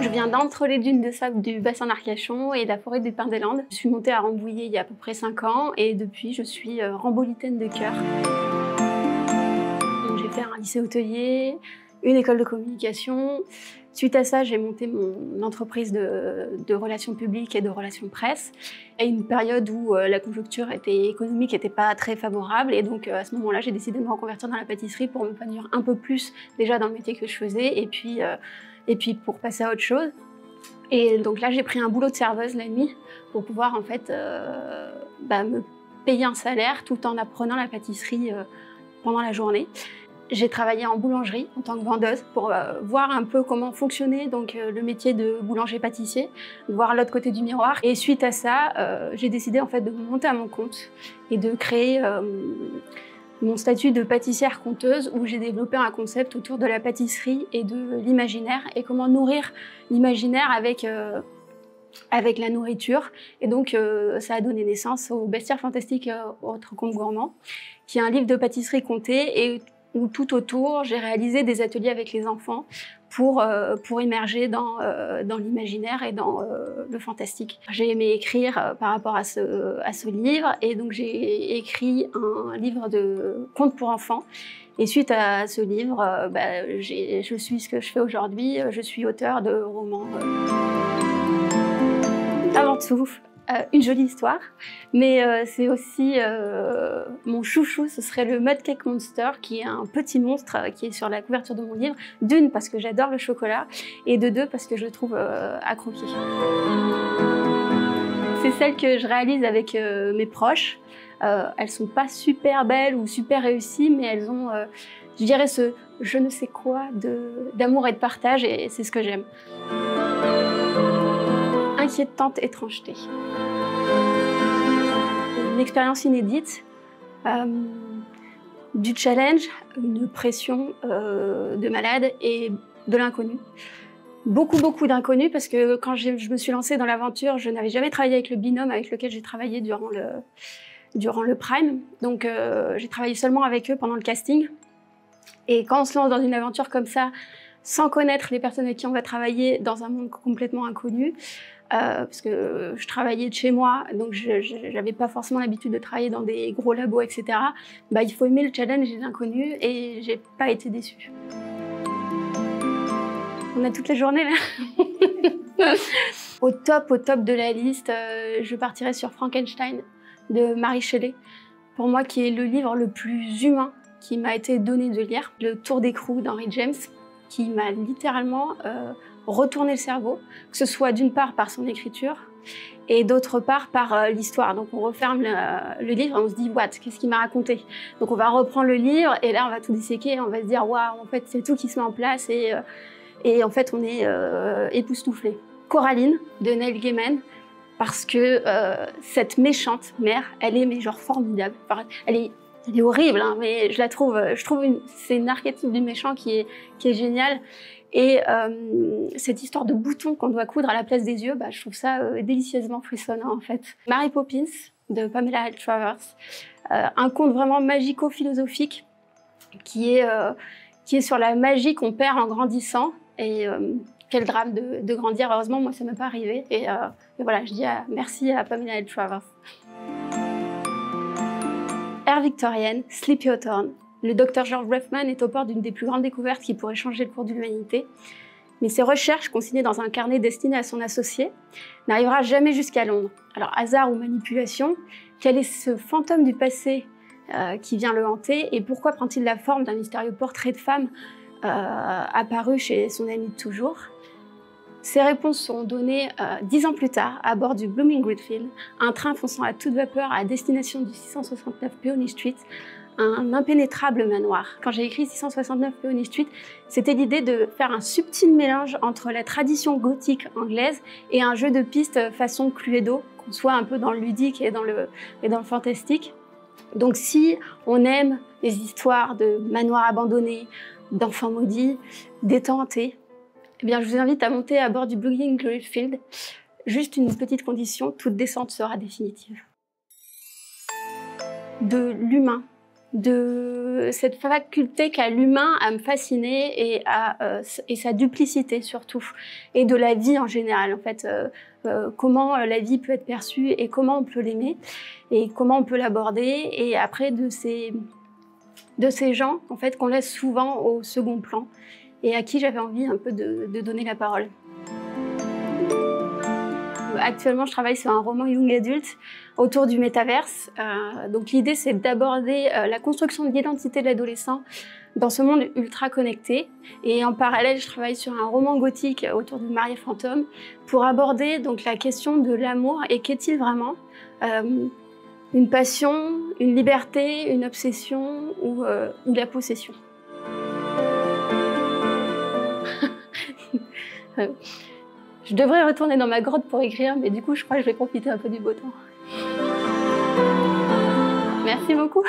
Je viens d'entre les dunes de sable du bassin d'Arcachon et de la forêt des Pins des Landes. Je suis montée à Rambouillet il y a à peu près 5 ans et depuis je suis rambolitaine de cœur. J'ai fait un lycée hôtelier, une école de communication. Suite à ça, j'ai monté mon entreprise de relations publiques et de relations presse. À une période où la conjoncture économique n'était pas très favorable et donc à ce moment-là, j'ai décidé de me reconvertir dans la pâtisserie pour m'épanouir un peu plus déjà dans le métier que je faisais et puis pour passer à autre chose. Et donc là, j'ai pris un boulot de serveuse la nuit pour pouvoir en fait me payer un salaire tout en apprenant la pâtisserie pendant la journée. J'ai travaillé en boulangerie en tant que vendeuse pour voir un peu comment fonctionnait donc, le métier de boulanger-pâtissier, voir l'autre côté du miroir. Et suite à ça, j'ai décidé en fait de monter à mon compte et de créer mon statut de pâtissière conteuse où j'ai développé un concept autour de la pâtisserie et de l'imaginaire et comment nourrir l'imaginaire avec la nourriture. Et donc, ça a donné naissance au Bestiaire fantastique autre conte gourmand, qui est un livre de pâtisserie contée et où tout autour, j'ai réalisé des ateliers avec les enfants pour immerger dans l'imaginaire et dans le fantastique. J'ai aimé écrire par rapport à ce livre et donc j'ai écrit un livre de contes pour enfants. Et suite à ce livre, je suis ce que je fais aujourd'hui, je suis auteure de romans. Avant tout, une jolie histoire, mais c'est aussi mon chouchou, ce serait le Mud Cake Monster, qui est un petit monstre qui est sur la couverture de mon livre. D'une, parce que j'adore le chocolat, et de deux, parce que je le trouve à croquer. C'est celle que je réalise avec mes proches. Elles sont pas super belles ou super réussies, mais elles ont, je dirais, ce je ne sais quoi d'amour et de partage, et c'est ce que j'aime. Inquiétante étrangeté. Une expérience inédite, du challenge, une pression de malade et de l'inconnu. Beaucoup d'inconnus parce que quand je me suis lancée dans l'aventure, je n'avais jamais travaillé avec le binôme avec lequel j'ai travaillé durant le Prime. Donc j'ai travaillé seulement avec eux pendant le casting. Et quand on se lance dans une aventure comme ça, sans connaître les personnes avec qui on va travailler dans un monde complètement inconnu, parce que je travaillais de chez moi, donc je n'avais pas forcément l'habitude de travailler dans des gros labos, etc. Il faut aimer le challenge et l'inconnu, et j'ai pas été déçue. On a toute la journée là. Au top de la liste, je partirais sur Frankenstein de Mary Shelley, pour moi qui est le livre le plus humain qui m'a été donné de lire. Le Tour d'écrou d'Henry James, qui m'a littéralement retourné le cerveau, que ce soit d'une part par son écriture et d'autre part par l'histoire. Donc on referme le livre et on se dit « what ? Qu'est-ce qu'il m'a raconté ?» Donc on va reprendre le livre et là on va tout disséquer et on va se dire « waouh, en fait c'est tout qui se met en place et en fait on est époustouflé ». Coraline de Neil Gaiman, parce que cette méchante mère, elle est mais genre formidable. Enfin, elle est horrible, hein, mais je trouve c'est un archétype du méchant qui est génial. Et cette histoire de boutons qu'on doit coudre à la place des yeux, je trouve ça délicieusement frissonnant en fait. Mary Poppins de Pamela L. Travers, un conte vraiment magico-philosophique qui est sur la magie qu'on perd en grandissant. Et quel drame de grandir. Heureusement, moi ça m'est pas arrivé. Et voilà, je dis merci à Pamela L. Travers. Ère victorienne, Sleepy Hawthorne. Le docteur George Ruffman est au port d'une des plus grandes découvertes qui pourrait changer le cours de l'humanité. Mais ses recherches, consignées dans un carnet destiné à son associé, n'arrivera jamais jusqu'à Londres. Alors, hasard ou manipulation, quel est ce fantôme du passé qui vient le hanter et pourquoi prend-il la forme d'un mystérieux portrait de femme apparu chez son ami de toujours? Ces réponses seront données 10 ans plus tard, à bord du Blooming Greenfield, un train fonçant à toute vapeur à destination du 669 Peony Street, un impénétrable manoir. Quand j'ai écrit 669 Peony Street, c'était l'idée de faire un subtil mélange entre la tradition gothique anglaise et un jeu de piste façon Cluedo, qu'on soit un peu dans le ludique et dans le fantastique. Donc si on aime les histoires de manoirs abandonnés, d'enfants maudits, d'étangs hantés, eh bien, je vous invite à monter à bord du Blooming Greenfield. Juste une petite condition, toute descente sera définitive. De l'humain de cette faculté qu'a l'humain à me fasciner et sa duplicité surtout, et de la vie en général, en fait, comment la vie peut être perçue et comment on peut l'aimer et comment on peut l'aborder, et après de ces gens en fait qu'on laisse souvent au second plan et à qui j'avais envie un peu de donner la parole. Actuellement, je travaille sur un roman young adulte autour du métaverse. Donc l'idée, c'est d'aborder la construction de l'identité de l'adolescent dans ce monde ultra connecté. Et en parallèle, je travaille sur un roman gothique autour du marié fantôme pour aborder donc la question de l'amour et qu'est-il vraiment, une passion, une liberté, une obsession ou la possession. Je devrais retourner dans ma grotte pour écrire, mais du coup, je crois que je vais profiter un peu du beau temps. Merci beaucoup.